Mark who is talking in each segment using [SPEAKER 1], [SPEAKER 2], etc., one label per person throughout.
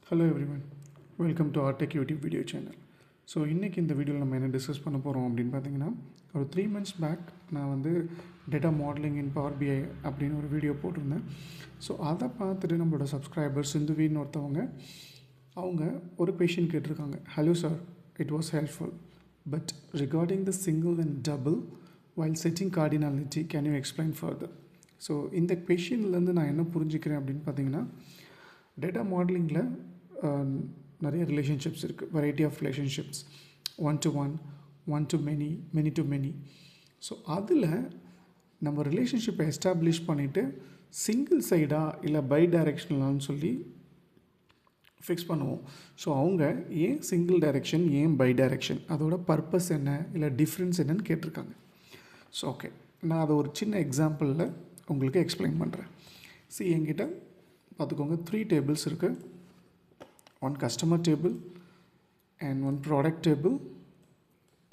[SPEAKER 1] Hello everyone, welcome to our Tech YouTube video channel. So இன்றைக்கி இந்த வீடியோவில் நம்ம என்ன டிஸ்கஸ் பண்ண போகிறோம் அப்படின்னு பார்த்தீங்கன்னா ஒரு 3 months பேக் நான் வந்து டேட்டா மாடலிங் இன் பவர் பிஐ அப்படின்னு ஒரு வீடியோ போட்டிருந்தேன். ஸோ அதை பார்த்துட்டு நம்மளோட சப்ஸ்கிரைபர் சிந்துவின்னு ஒருத்தவங்க அவங்க ஒரு கொஷின் கேட்டிருக்காங்க. Hello sir, it was helpful but regarding the single and double while setting cardinality can you explain further. So இந்த கொஷின்லேருந்து நான் என்ன புரிஞ்சுக்கிறேன் அப்படின்னு பார்த்தீங்கன்னா டேட்டா மாடலிங்கில் நிறைய ரிலேஷன்ஷிப்ஸ் இருக்குது, variety of relationships, one to one, one to many, many to many. So அதில் நம்ம ரிலேஷன்ஷிப்பை எஸ்டாப்ளிஷ் பண்ணிவிட்டு சிங்கிள் சைடாக இல்லை பை டைரெக்ஷனலான்னு சொல்லி ஃபிக்ஸ் பண்ணுவோம். ஸோ அவங்க ஏன் சிங்கிள் டைரெக்ஷன், ஏன் பை டைரெக்ஷன், அதோட பர்பஸ் என்ன, இல்லை டிஃப்ரென்ஸ் என்னன்னு கேட்டிருக்காங்க. ஸோ ஓகே, நான் அதை ஒரு சின்ன எக்ஸாம்பிளில் உங்களுக்கு எக்ஸ்பிளைன் பண்ணுறேன். என்கிட்ட பார்த்துக்கோங்க 3 tables இருக்குது. one customer table and one product table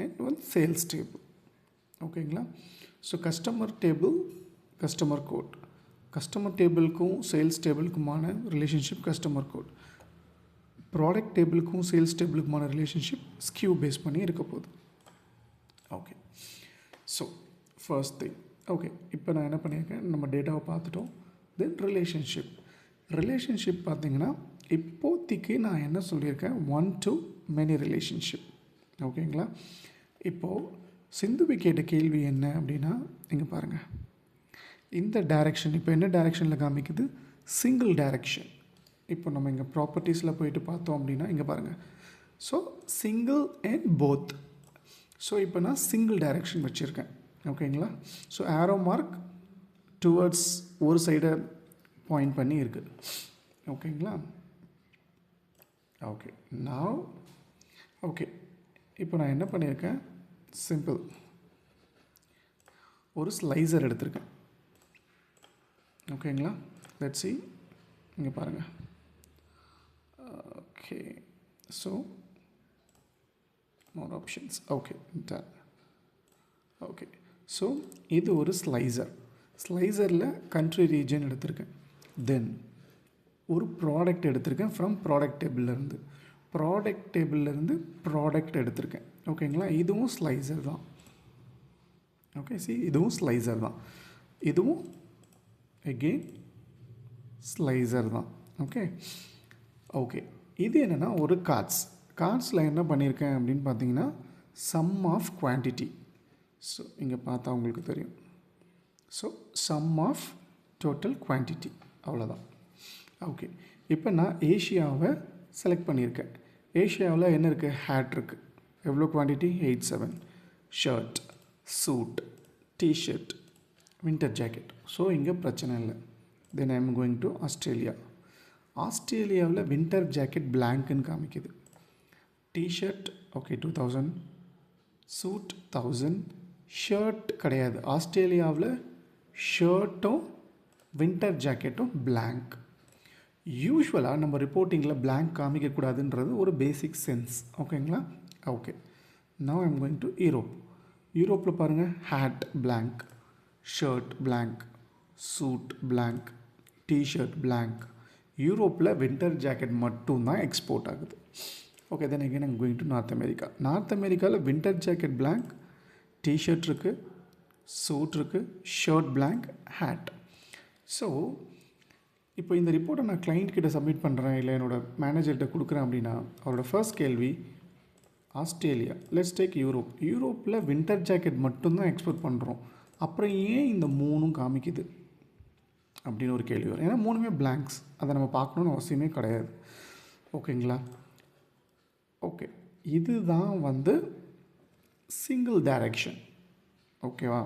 [SPEAKER 1] and one sales table. ஓகேங்களா? So customer table, customer code, customer டேபிளுக்கும் சேல்ஸ் டேபிளுக்குமான ரிலேஷன்ஷிப் கஸ்டமர் கோட், ப்ராடக்ட் டேபிளுக்கும் சேல்ஸ் டேபிளுக்குமான ரிலேஷன்ஷிப் ஸ்கியூ பேஸ் பண்ணி இருக்க போகுது. Okay, so first thing, okay இப்போ நான் என்ன பண்ணியிருக்கேன், நம்ம டேட்டாவை பார்த்துட்டோம். தென் ரிலேஷன்ஷிப் பார்த்திங்கன்னா இப்போதைக்கு நான் என்ன சொல்லியிருக்கேன், 1 to many ரிலேஷன்ஷிப். ஓகேங்களா? இப்போது சிந்துவி கேட்ட கேள்வி என்ன அப்படின்னா, இங்கே பாருங்கள், இந்த டைரெக்ஷன் இப்போ என்ன டைரெக்ஷனில் காமிக்குது, சிங்கிள் டைரெக்ஷன். இப்போ நம்ம இங்கே ப்ராப்பர்ட்டிஸில் போயிட்டு பார்த்தோம் அப்படின்னா இங்கே பாருங்கள், so single and both. So இப்போ நான் சிங்கிள் டைரெக்ஷன் வச்சுருக்கேன். ஓகேங்களா? ஸோ ஆரோ மார்க் டுவர்ட்ஸ் ஒரு சைடை பாயிண்ட் பண்ணி இருக்குது. ஓகேங்களா? ஓகே, நான் ஓகே இப்போ நான் என்ன பண்ணியிருக்கேன், சிம்பிள் ஒரு ஸ்லைசர் எடுத்திருக்கேன். ஓகேங்களா? லெட்ஸ் see, இங்கே பாருங்கள். Okay, so more options. Okay done. Okay, so இது ஒரு ஸ்லைசரில் கண்ட்ரி ரீஜன் எடுத்திருக்கேன். தென் ஒரு ப்ராடக்ட் எடுத்திருக்கேன் ஃப்ரம் ப்ராடக்ட் டேபிள்லேருந்து, ப்ராடக்ட் எடுத்திருக்கேன். ஓகேங்களா? இதுவும் ஸ்லைசர் தான். ஓகே, இதுவும் ஸ்லைசர் தான், இதுவும் அகெயின் ஸ்லைசர் தான். ஓகே ஓகே இது என்னென்னா ஒரு கார்ட்ஸில் என்ன பண்ணியிருக்கேன் அப்படின்னு பார்த்தீங்கன்னா சம் ஆஃப் குவான்டிட்டி. ஸோ இங்கே பார்த்தா உங்களுக்கு தெரியும். So sum of total quantity, அவ்வளோதான். ஓகே, இப்போ நான் ஏஷியாவை செலக்ட் பண்ணியிருக்கேன். ஏஷியாவில் என்ன இருக்குது, ஹேட் இருக்குது. எவ்வளோ quantity, 87. Shirt, suit, T-shirt, winter jacket. So இங்கே பிரச்சனை இல்லை. Then I am going to ஆஸ்திரேலியாவில் வின்டர் ஜாக்கெட் பிளாங்க்குன்னு காமிக்குது. டிஷர்ட் ஓகே 2000, சூட் 1000, ஷர்ட் கிடையாது. ஆஸ்திரேலியாவில் ஷர்ட்டும் வின்டர் ஜாக்கெட்டும் பிளாங்க். யூஸ்வலாக நம்ம ரிப்போர்ட்டிங்கில் பிளாங்க் காமிக்கக்கூடாதுன்றது ஒரு பேசிக் சென்ஸ். ஓகேங்களா? Okay, now I am going to யூரோப்பில் பாருங்கள், hat blank, shirt blank, suit blank, T-shirt blank. யூரோப்பில் வின்டர் ஜாக்கெட் மட்டும்தான் எக்ஸ்போர்ட் ஆகுது. Okay, then again I'm going to North அமெரிக்காவில் வின்டர் ஜாக்கெட் பிளாங்க், டிஷர்ட் இருக்குது, சூட் இருக்குது, shirt blank, hat. So இப்போ இந்த ரிப்போர்ட்டை நான் கிளைண்ட் கிட்ட சப்மிட் பண்ணுறேன், இல்லை என்னோடய மேனேஜர்கிட்ட கொடுக்குறேன் அப்படின்னா அவரோட ஃபர்ஸ்ட் கேள்வி ஆஸ்திரேலியா, லெட்ஸ் டேக் யூரோப்பில் வின்டர் ஜாக்கெட் மட்டும்தான் எக்ஸ்போர்ட் பண்ணுறோம், அப்புறம் ஏன் இந்த 3ம் காமிக்குது அப்படின்னு ஒரு கேள்வி வரும். ஏன்னா 3மே பிளாங்க்ஸ், அதை நம்ம பார்க்கணுன்னு அவசியமே கிடையாது. ஓகேங்களா? ஓகே, இதுதான் வந்து சிங்கிள் டைரெக்ஷன். ஓகேவா?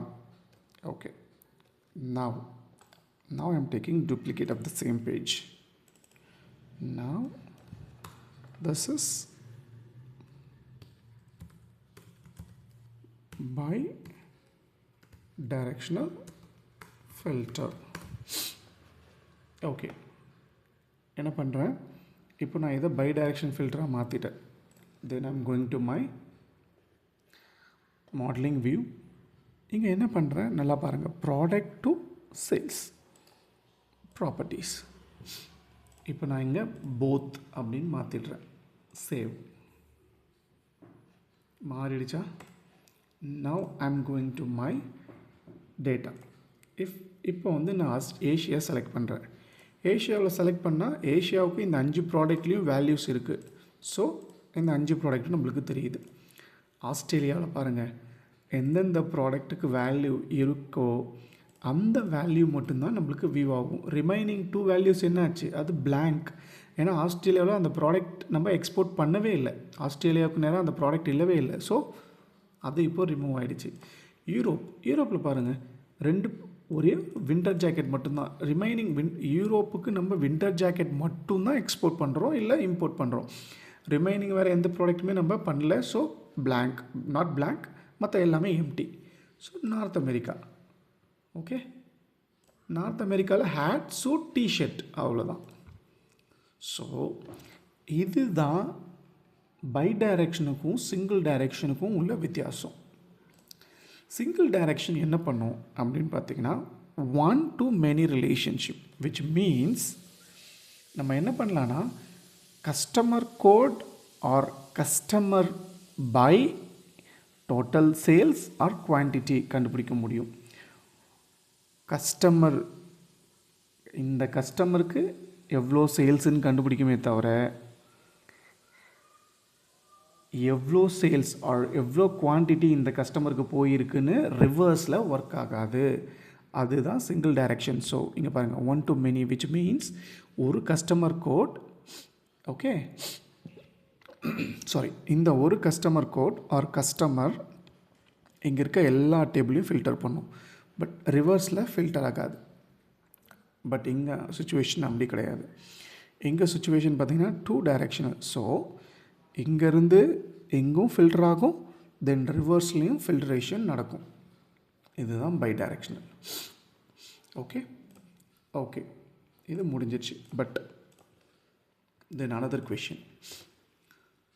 [SPEAKER 1] Okay, now I am taking duplicate of the same page. Now this is bi-directional filter. Okay, என்ன பண்ணுறேன், இப்போ நான் இதை bi-direction ஃபில்டராக மாற்றிட்டேன். then I am going to my modeling view. இங்கே என்ன பண்ணுறேன், நல்லா பாருங்கள், ப்ராடக்ட் டு சேல்ஸ் ப்ராப்பர்ட்டிஸ். இப்போ நான் இங்கே போத் அப்படின்னு மாற்றிடுறேன். சேவ். மாறிடுச்சா? Now I am going to my data. இப்போ வந்து நான் ஏஷியா செலக்ட் பண்ணுறேன். ஏஷியாவில் செலக்ட் பண்ணால் ஏஷியாவுக்கு இந்த 5 ப்ராடக்ட்லேயும் வேல்யூஸ் இருக்குது. ஸோ இந்த 5 ப்ராடக்ட்டும் நம்மளுக்கு தெரியுது. ஆஸ்திரேலியாவில் பாருங்கள், எந்தெந்த ப்ராடக்ட்டுக்கு வேல்யூ இருக்கோ அந்த வேல்யூ மட்டும்தான் நம்மளுக்கு வியூ ஆகும். ரிமைனிங் 2 வேல்யூஸ் என்ன ஆச்சு? அது பிளாங்க். ஏன்னா ஆஸ்திரேலியாவில் அந்த ப்ராடக்ட் நம்ம எக்ஸ்போர்ட் பண்ணவே இல்லை. ஆஸ்திரேலியாவுக்கு நேரம் அந்த ப்ராடக்ட் இல்லவே இல்லை. ஸோ அது இப்போது ரிமூவ் ஆகிடுச்சு. யூரோப்பில் பாருங்கள், ஒரே வின்டர் ஜாக்கெட் மட்டும்தான் ரிமைனிங். யூரோப்புக்கு நம்ம வின்டர் ஜாக்கெட் மட்டும்தான் எக்ஸ்போர்ட் பண்ணுறோம், இல்லை இம்போர்ட் பண்ணுறோம். ரிமைனிங் வேறு எந்த ப்ராடக்ட்டுமே நம்ம பண்ணல. ஸோ பிளாங்க், நாட் பிளாங்க், மற்ற எல்லாமே empty. So North America, okay, North அமெரிக்காவில் ஹேட், சூட், டிஷர்ட், அவ்வளோதான். ஸோ இதுதான் பை டைரெக்ஷனுக்கும் சிங்கிள் டைரெக்ஷனுக்கும் உள்ள வித்தியாசம். சிங்கிள் டைரெக்ஷன் என்ன பண்ணும் அப்படின்னு பார்த்தீங்கன்னா, 1 to many relationship, which means நம்ம என்ன பண்ணலான்னா customer code or customer by total sales or quantity கண்டுபிடிக்க முடியும். இந்த கஸ்டமருக்கு எவ்வளோ சேல்ஸுன்னு கண்டுபிடிக்குமே தவிர எவ்வளோ சேல்ஸ் ஆர் எவ்வளோ குவான்டிட்டி இந்த கஸ்டமருக்கு போயிருக்குன்னு ரிவர்ஸில் ஒர்க் ஆகாது. அதுதான் சிங்கிள் டைரெக்ஷன். ஸோ இங்கே பாருங்கள், 1 to many, விச் மீன்ஸ் ஒரு கஸ்டமர் கோட், ஓகே, சாரி, இந்த ஒரு கஸ்டமர் கோட் ஆர் கஸ்டமர் இங்கே இருக்க எல்லா டேபிளையும் ஃபில்டர் பண்ணும். பட் ரிவர்ஸில் ஃபில்டர் ஆகாது. பட் இங்கே சுச்சுவேஷன் அப்படி கிடையாது. எங்கள் சுச்சுவேஷன் பார்த்திங்கன்னா 2 டைரெக்ஷனல். ஸோ இங்கேருந்து எங்கும் ஃபில்டர் ஆகும், தென் ரிவர்ஸ்லேயும் ஃபில்ட்ரேஷன் நடக்கும். இதுதான் பை டைரெக்ஷனல். ஓகே, இது முடிஞ்சிடுச்சு. But then another question.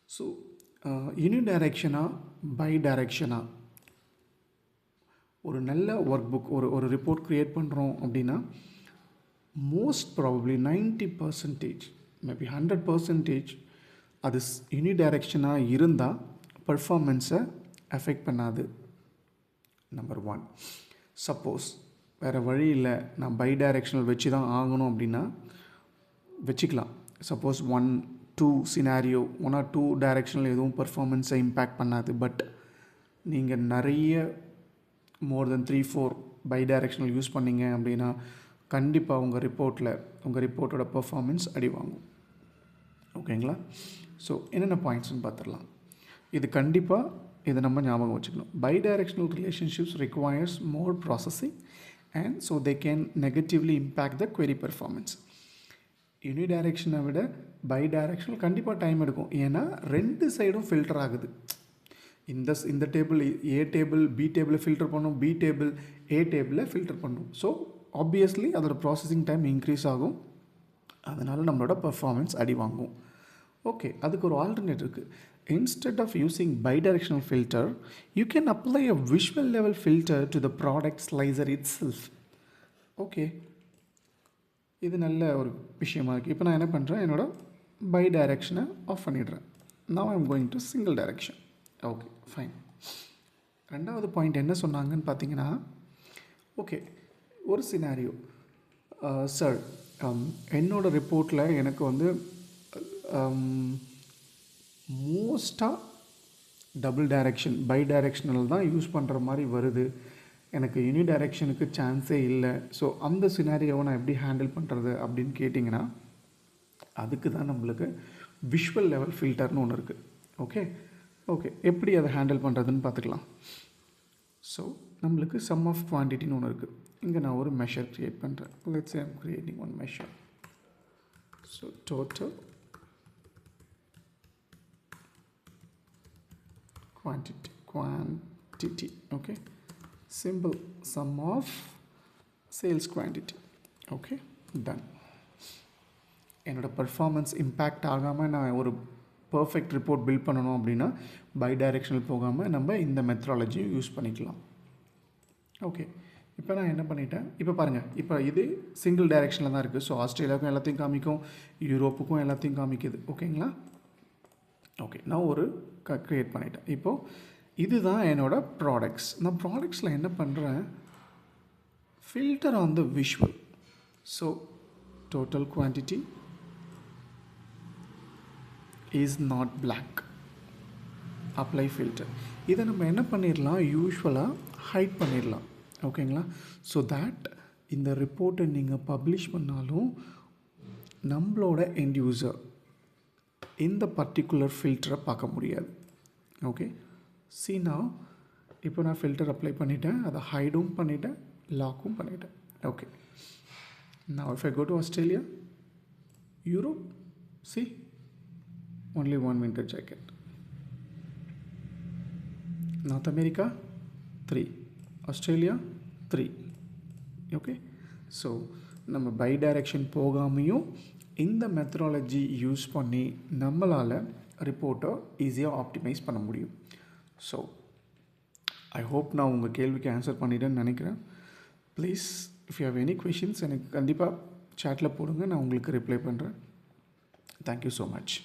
[SPEAKER 1] So யூனி டைரெக்ஷனா பை டைரெக்ஷனா? ஒரு நல்ல ஒர்க் புக், ஒரு ரிப்போர்ட் க்ரியேட் பண்ணுறோம் அப்படின்னா மோஸ்ட் ப்ராபப்ளி 90%, மேபி 100% அது யூனி டைரெக்ஷனாக இருந்தால் பர்ஃபார்மன்ஸை அஃபெக்ட் பண்ணாது. நம்பர் 1. சப்போஸ் வேறு வழி இல்லை, நான் பை டைரெக்ஷனல் வச்சு தான் ஆகணும் அப்படின்னா வச்சுக்கலாம். சப்போஸ் 1, 2 சினாரியோ, 1 or 2 டைரெக்ஷனல் எதுவும் பர்ஃபார்மன்ஸை இம்பேக்ட் பண்ணாது. பட் நீங்கள் நிறைய மோர் தென் 3, 4 பை டைரெக்ஷனல் யூஸ் பண்ணிங்க அப்படின்னா கண்டிப்பாக உங்கள் ரிப்போர்ட்டோட பர்ஃபார்மன்ஸ் அடி வாங்கும். ஓகேங்களா? ஸோ என்னென்ன பாயிண்ட்ஸ்னு பார்த்துடலாம். இது கண்டிப்பாக இதை நம்ம ஞாபகம் வச்சுக்கணும். Bidirectional relationships requires more processing and so they can negatively impact the query performance. யூனி டைரெக்ஷனை விட பை டைரெக்ஷனல் கண்டிப்பாக டைம் எடுக்கும். ஏன்னா 2 சைடும் ஃபில்டர் ஆகுது. இந்த டேபிள் ஏ டேபிள் பி டேபிளை ஃபில்டர் பண்ணும், பி டேபிள் ஏ டேபிளை ஃபில்டர் பண்ணும். ஸோ ஆப்வியஸ்லி அதோட ப்ராசஸிங் டைம் இன்க்ரீஸ் ஆகும். அதனால் நம்மளோட பர்ஃபார்மன்ஸ் அடி வாங்கும். ஓகே, அதுக்கு ஒரு ஆல்டர்னேட் இருக்குது. Instead of using bidirectional filter, you can apply a visual level filter to the product slicer itself. Okay, இது நல்ல ஒரு விஷயமா இருக்குது. இப்போ நான் என்ன பண்ணுறேன், என்னோட பை டைரெக்ஷனை ஆஃப் பண்ணிடுறேன். Now I am going to single direction. Okay, fine. ரெண்டாவது பாயிண்ட் என்ன சொன்னாங்கன்னு பார்த்தீங்கன்னா, ஓகே, ஒரு சினாரியோ, சார் என்னோடய ரிப்போர்ட்டில் எனக்கு வந்து மோஸ்ட்டாக டபுள் டைரெக்ஷன் பை டைரெக்ஷனல் தான் யூஸ் பண்ணுற மாதிரி வருது, எனக்கு யூனி டைரெக்ஷனுக்கு சான்ஸே இல்லை. ஸோ அந்த சினாரியோவை நான் எப்படி ஹேண்டில் பண்ணுறது அப்படின்னு கேட்டிங்கன்னா, அதுக்கு தான் நம்மளுக்கு விஷுவல் லெவல் ஃபில்டர்னு ஒன்று இருக்குது. ஓகே, எப்படி அதை ஹேண்டில் பண்ணுறதுன்னு பார்த்துக்கலாம். ஸோ நம்மளுக்கு சம் ஆஃப் குவான்டிட்டின்னு ஒன்று இருக்குது. இங்கே நான் ஒரு மெஷர் க்ரியேட் பண்ணுறேன். Let's say I am creating one measure. So total quantity, okay, simple sum of sales quantity. Okay, done. என்னோட பர்ஃபார்மன்ஸ் இம்பேக்ட் ஆகாமல் நான் ஒரு பர்ஃபெக்ட் ரிப்போர்ட் பில்ட் பண்ணணும் அப்படின்னா பை டைரெக்ஷனல் போகாமல் நம்ம இந்த மெத்தடாலஜியும் யூஸ் பண்ணிக்கலாம். ஓகே, இப்போ நான் என்ன பண்ணிட்டேன், இப்போ பாருங்கள், இப்போ இது சிங்கிள் டைரெக்ஷனில் தான் இருக்குது. ஸோ ஆஸ்திரேலியாவுக்கும் எல்லாத்தையும் காமிக்கும், யூரோப்புக்கும் எல்லாத்தையும் காமிக்குது. ஓகேங்களா? ஓகே, நான் ஒரு க்ரியேட் பண்ணிட்டேன். இப்போது இதுதான் என்னோடய ப்ராடக்ட்ஸ். நான் ப்ராடக்ட்ஸில் என்ன பண்ணுறேன், filter on the visual. So total quantity is not blank. Apply filter. இதை நம்ம என்ன பண்ணிடலாம், யூஸ்வலாக ஹைட் பண்ணிடலாம். ஓகேங்களா? ஸோ தேட் இந்த ரிப்போர்ட்டை நீங்கள் பப்ளிஷ் பண்ணாலும் நம்மளோட எண்ட் யூசர் இந்த பர்டிகுலர் ஃபில்டரை பார்க்க முடியாது. ஓகே, சி நான் இப்போ நான் ஃபில்டர் அப்ளை பண்ணிட்டேன், அதை ஹைடும் பண்ணிட்டேன், லாக்கும் பண்ணிட்டேன். ஓகே, நான் if I go to Australia, Europe, see only one winter jacket. North America 3, Australia 3. Okay, so நம்ம பை டைரெக்ஷன் போகாமையும் இந்த மெத்தடாலஜி யூஸ் பண்ணி நம்மளால் ரிப்போர்ட்டை ஈஸியாக ஆப்டிமைஸ் பண்ண முடியும். ஸோ ஐ ஹோப் நான் உங்கள் கேள்விக்கு ஆன்சர் பண்ணிட்டேன்னு நினைக்கிறேன். Please if you have any questions எனக்கு கண்டிப்பாக சேட்டில் போடுங்க, நான் உங்களுக்கு ரிப்ளை பண்ணுறேன். Thank you so much.